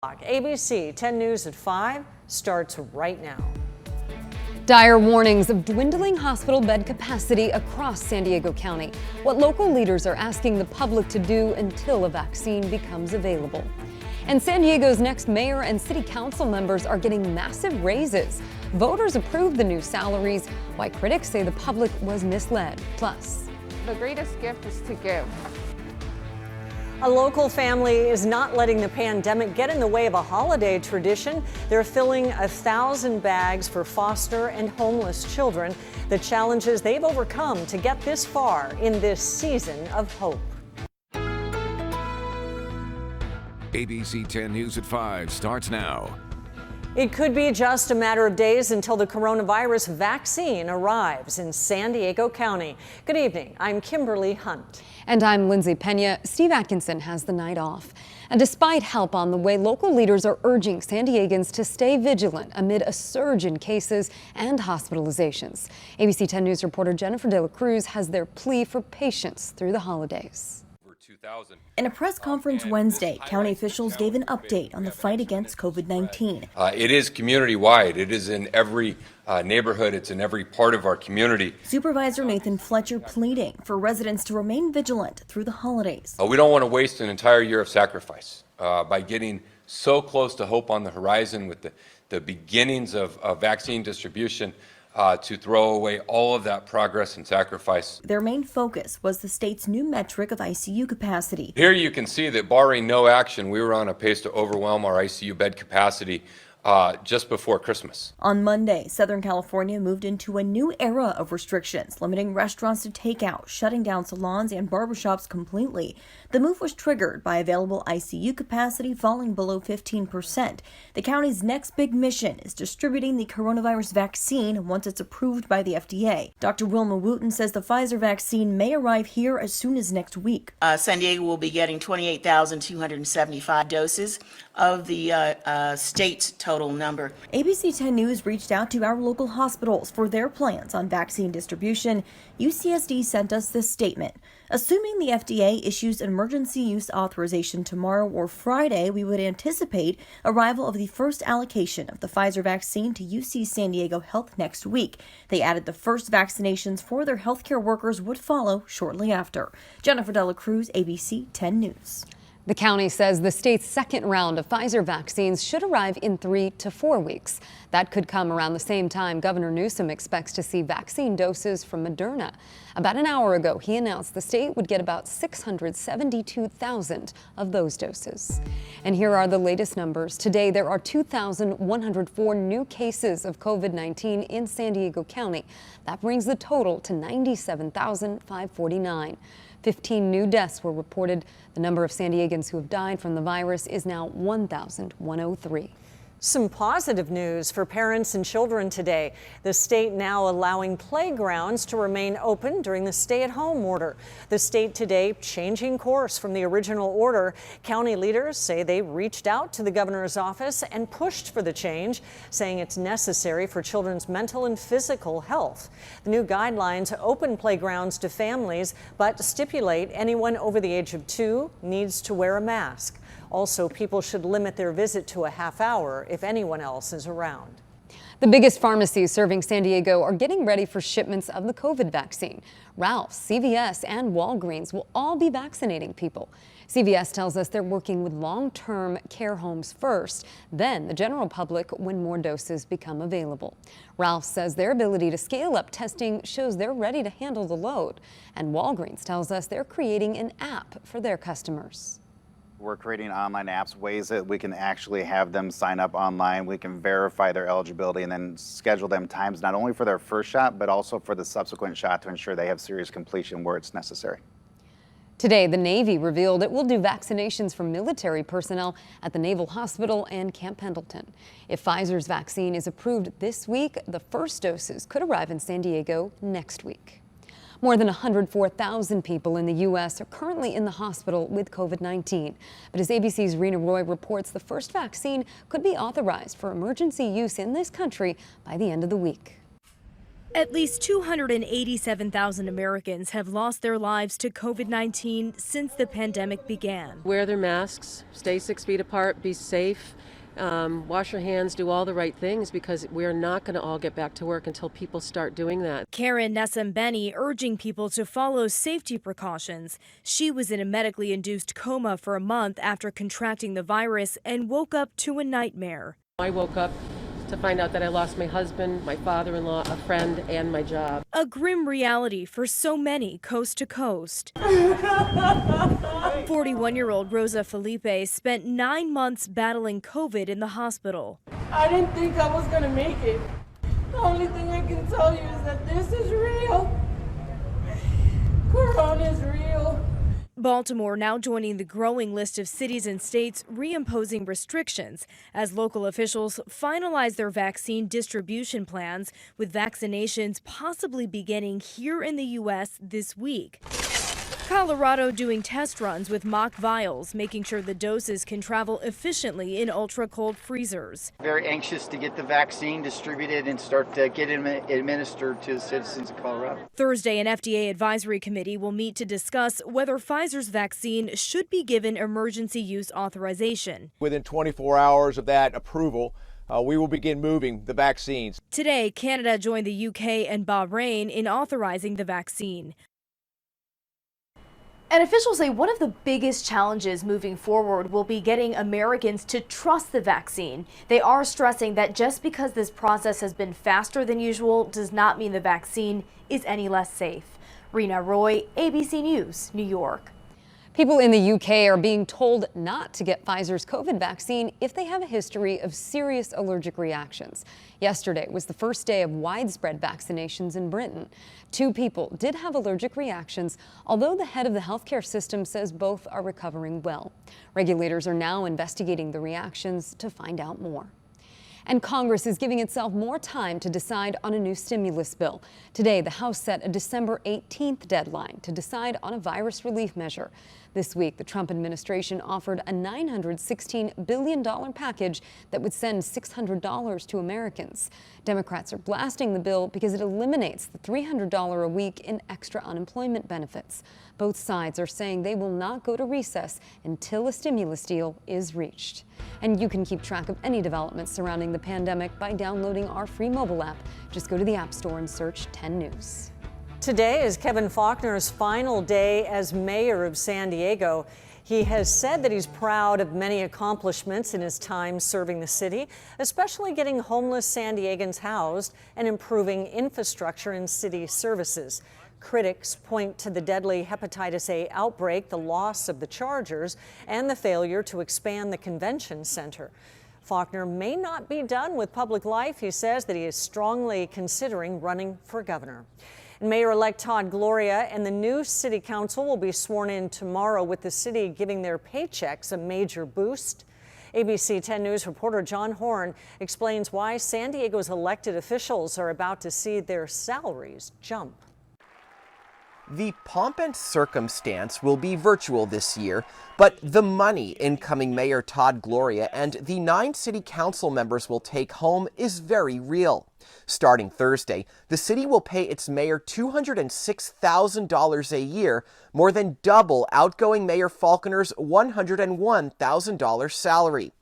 ABC 10 News at 5 starts right now. Dire warnings of dwindling hospital bed capacity across San Diego County. What local leaders are asking the public to do until a vaccine becomes available. And San Diego's next mayor and city council members are getting massive raises. Voters approved the new salaries, while critics say the public was misled. Plus, the greatest gift is to give. A local family is not letting the pandemic get in the way of a holiday tradition. They're filling 1,000 bags for foster and homeless children, the challenges they've overcome to get this far in this season of hope. ABC 10 News at 5 starts now. It could be just a matter of days until the coronavirus vaccine arrives in San Diego County. Good evening, I'm Kimberly Hunt. And I'm Lindsay Pena. Steve Atkinson has the night off. And despite help on the way, local leaders are urging San Diegans to stay vigilant amid a surge in cases and hospitalizations. ABC 10 News reporter Jennifer De La Cruz has their plea for patience through the holidays. In a press conference Wednesday, county officials gave an update on the fight against COVID-19. It is community-wide. It is in every neighborhood. It's in every part of our community. Supervisor Nathan Fletcher pleading for residents to remain vigilant through the holidays. We don't want to waste an entire year of sacrifice by getting so close to hope on the horizon with the beginnings of vaccine distribution. To throw away all of that progress and sacrifice. Their main focus was the state's new metric of ICU capacity. Here you can see that barring no action, we were on a pace to overwhelm our ICU bed capacity just before Christmas. On Monday, Southern California moved into a new era of restrictions, limiting restaurants to takeout, shutting down salons and barbershops completely. The move was triggered by available ICU capacity falling below 15%. The county's next big mission is distributing the coronavirus vaccine once it's approved by the FDA. Dr. Wilma Wooten says the Pfizer vaccine may arrive here as soon as next week. San Diego will be getting 28,275 doses of the state's total number. ABC 10 News reached out to our local hospitals for their plans on vaccine distribution. UCSD sent us this statement. Assuming the FDA issues emergency use authorization tomorrow or Friday, we would anticipate arrival of the first allocation of the Pfizer vaccine to UC San Diego Health next week. They added the first vaccinations for their healthcare workers would follow shortly after. Jennifer De La Cruz, ABC 10 News. The county says the state's second round of Pfizer vaccines should arrive in 3 to 4 weeks. That could come around the same time Governor Newsom expects to see vaccine doses from Moderna. About an hour ago, he announced the state would get about 672,000 of those doses. And here are the latest numbers. Today, there are 2,104 new cases of COVID-19 in San Diego County. That brings the total to 97,549. 15 new deaths were reported. The number of San Diegans who have died from the virus is now 1,103. Some positive news for parents and children today. The state now allowing playgrounds to remain open during the stay-at-home order. The state today changing course from the original order. County leaders say they reached out to the governor's office and pushed for the change, saying it's necessary for children's mental and physical health. The new guidelines open playgrounds to families, but stipulate anyone over the age of 2 needs to wear a mask. Also, people should limit their visit to a half hour if anyone else is around. The biggest pharmacies serving San Diego are getting ready for shipments of the COVID vaccine. Ralph's, CVS, and Walgreens will all be vaccinating people. CVS tells us they're working with long-term care homes first, then the general public when more doses become available. Ralph says their ability to scale up testing shows they're ready to handle the load. And Walgreens tells us they're creating an app for their customers. We're creating online apps, ways that we can actually have them sign up online. We can verify their eligibility and then schedule them times not only for their first shot, but also for the subsequent shot to ensure they have serious completion where it's necessary. Today, the Navy revealed it will do vaccinations for military personnel at the Naval Hospital and Camp Pendleton. If Pfizer's vaccine is approved this week, the first doses could arrive in San Diego next week. More than 104,000 people in the U.S. are currently in the hospital with COVID-19. But as ABC's Rena Roy reports, the first vaccine could be authorized for emergency use in this country by the end of the week. At least 287,000 Americans have lost their lives to COVID-19 since the pandemic began. Wear their masks, stay 6 feet apart, be safe, wash your hands, do all the right things, because we're not going to all get back to work until people start doing that. Karen Nessam-Benny urging people to follow safety precautions. She was in a medically induced coma for a month after contracting the virus and woke up to a nightmare. I woke up to find out that I lost my husband, my father-in-law, a friend, and my job. A grim reality for so many coast to coast. 41-year-old Rosa Felipe spent 9 months battling COVID in the hospital. I didn't think I was going to make it. The only thing I can tell you is that this is real. Corona is real. Baltimore now joining the growing list of cities and states reimposing restrictions as local officials finalize their vaccine distribution plans, with vaccinations possibly beginning here in the U.S. this week. Colorado doing test runs with mock vials, making sure the doses can travel efficiently in ultra-cold freezers. Very anxious to get the vaccine distributed and start to get it administered to the citizens of Colorado. Thursday, an FDA advisory committee will meet to discuss whether Pfizer's vaccine should be given emergency use authorization. Within 24 hours of that approval, we will begin moving the vaccines. Today, Canada joined the UK and Bahrain in authorizing the vaccine. And officials say one of the biggest challenges moving forward will be getting Americans to trust the vaccine. They are stressing that just because this process has been faster than usual does not mean the vaccine is any less safe. Rena Roy, ABC News, New York. People in the UK are being told not to get Pfizer's COVID vaccine if they have a history of serious allergic reactions. Yesterday was the first day of widespread vaccinations in Britain. 2 people did have allergic reactions, although the head of the healthcare system says both are recovering well. Regulators are now investigating the reactions to find out more. And Congress is giving itself more time to decide on a new stimulus bill. Today, the House set a December 18th deadline to decide on a virus relief measure. This week, the Trump administration offered a $916 billion package that would send $600 to Americans. Democrats are blasting the bill because it eliminates the $300 a week in extra unemployment benefits. Both sides are saying they will not go to recess until a stimulus deal is reached. And you can keep track of any developments surrounding the pandemic by downloading our free mobile app. Just go to the App Store and search 10 News. Today is Kevin Faulconer's final day as mayor of San Diego. He has said that he's proud of many accomplishments in his time serving the city, especially getting homeless San Diegans housed and improving infrastructure and city services. Critics point to the deadly hepatitis A outbreak, the loss of the Chargers, and the failure to expand the convention center. Faulconer may not be done with public life. He says that he is strongly considering running for governor. And Mayor-elect Todd Gloria and the new city council will be sworn in tomorrow, with the city giving their paychecks a major boost. ABC 10 News reporter John Horn explains why San Diego's elected officials are about to see their salaries jump. The pomp and circumstance will be virtual this year, but the money incoming Mayor Todd Gloria and the 9 city council members will take home is very real. Starting Thursday, the city will pay its mayor $206,000 a year, more than double outgoing Mayor Faulconer's $101,000 salary.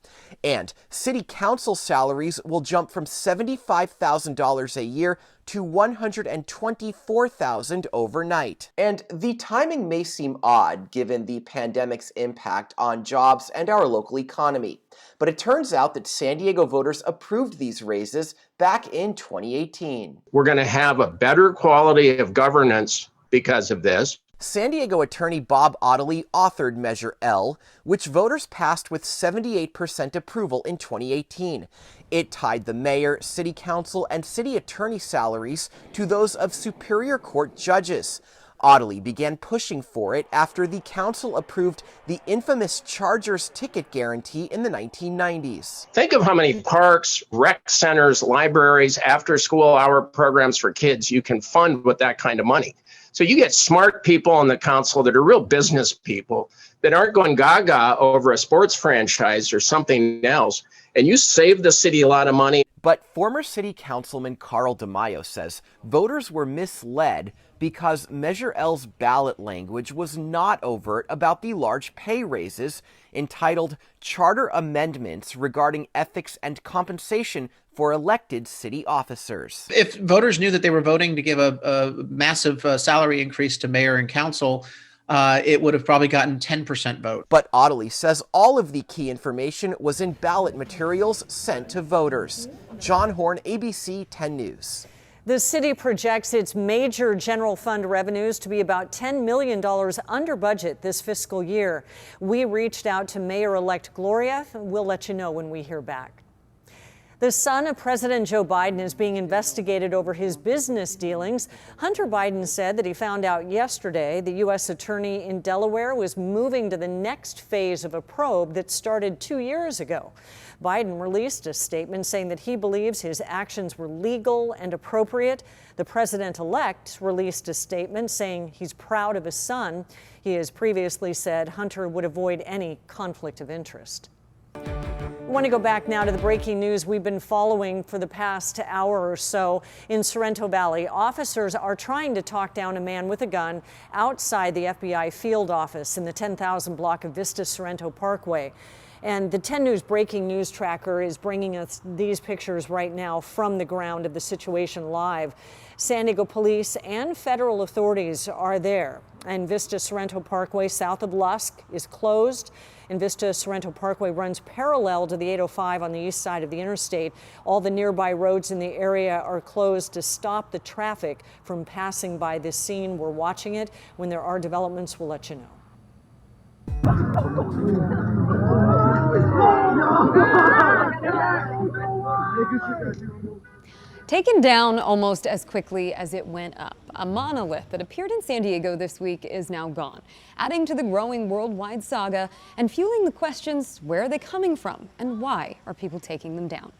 And city council salaries will jump from $75,000 a year to $124,000 overnight. And the timing may seem odd given the pandemic's impact on jobs and our local economy. But it turns out that San Diego voters approved these raises back in 2018. We're going to have a better quality of governance because of this. San Diego attorney Bob Ottley authored Measure L, which voters passed with 78% approval in 2018. It tied the mayor, city council, and city attorney salaries to those of Superior Court judges. Ottley began pushing for it after the council approved the infamous Chargers ticket guarantee in the 1990s. Think of how many parks, rec centers, libraries, after-school hour programs for kids you can fund with that kind of money. So you get smart people on the council that are real business people that aren't going gaga over a sports franchise or something else, and you save the city a lot of money. But former City Councilman Carl DeMaio says voters were misled because Measure L's ballot language was not overt about the large pay raises entitled Charter Amendments regarding ethics and compensation for elected city officers. If voters knew that they were voting to give a massive salary increase to mayor and council, it would have probably gotten 10% vote. But Audley says all of the key information was in ballot materials sent to voters. John Horn, ABC 10 News. The city projects its major general fund revenues to be about $10 million under budget this fiscal year. We reached out to Mayor-elect Gloria. We'll let you know when we hear back. The son of President Joe Biden is being investigated over his business dealings. Hunter Biden said that he found out yesterday the U.S. attorney in Delaware was moving to the next phase of a probe that started 2 years ago. Biden released a statement saying that he believes his actions were legal and appropriate. The president-elect released a statement saying he's proud of his son. He has previously said Hunter would avoid any conflict of interest. I want to go back now to the breaking news we've been following for the past hour or so. In Sorrento Valley, officers are trying to talk down a man with a gun outside the FBI field office in the 10,000 block of Vista Sorrento Parkway. And the 10 News breaking news tracker is bringing us these pictures right now from the ground of the situation live. San Diego police and federal authorities are there. And Vista Sorrento Parkway south of Lusk is closed. And Vista Sorrento Parkway runs parallel to the 805 on the east side of the interstate. All the nearby roads in the area are closed to stop the traffic from passing by this scene. We're watching it. When there are developments, we'll let you know. Taken down almost as quickly as it went up. A monolith that appeared in San Diego this week is now gone, adding to the growing worldwide saga and fueling the questions: where are they coming from and why are people taking them down?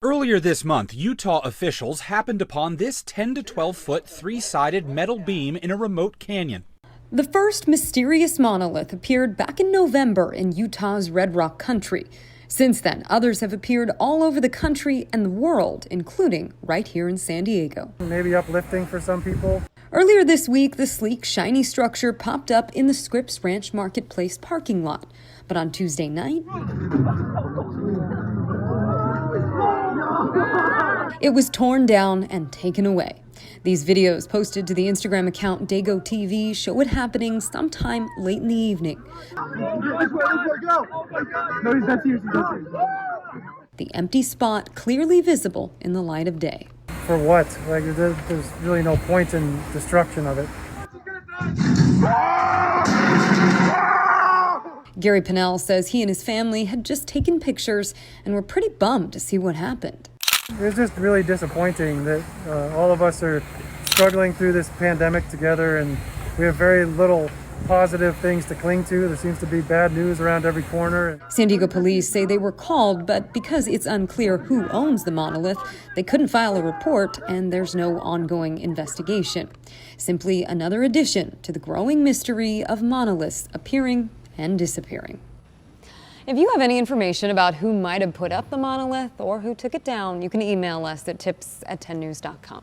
Earlier this month, Utah officials happened upon this 10 to 12 foot three-sided metal beam in a remote canyon. The first mysterious monolith appeared back in November in Utah's Red Rock country. Since then, others have appeared all over the country and the world, including right here in San Diego. Maybe uplifting for some people. Earlier this week, the sleek, shiny structure popped up in the Scripps Ranch Marketplace parking lot. But on Tuesday night, it was torn down and taken away. These videos posted to the Instagram account Dago TV show it happening sometime late in the evening. The empty spot clearly visible in the light of day. For what? Like, there's really no point in destruction of it. Gary Pinnell says he and his family had just taken pictures and were pretty bummed to see what happened. It's just really disappointing that all of us are struggling through this pandemic together, and we have very little positive things to cling to. There seems to be bad news around every corner. San Diego police say they were called, but because it's unclear who owns the monolith, they couldn't file a report, and there's no ongoing investigation. Simply another addition to the growing mystery of monoliths appearing and disappearing. If you have any information about who might have put up the monolith or who took it down, you can email us at tips@10news.com.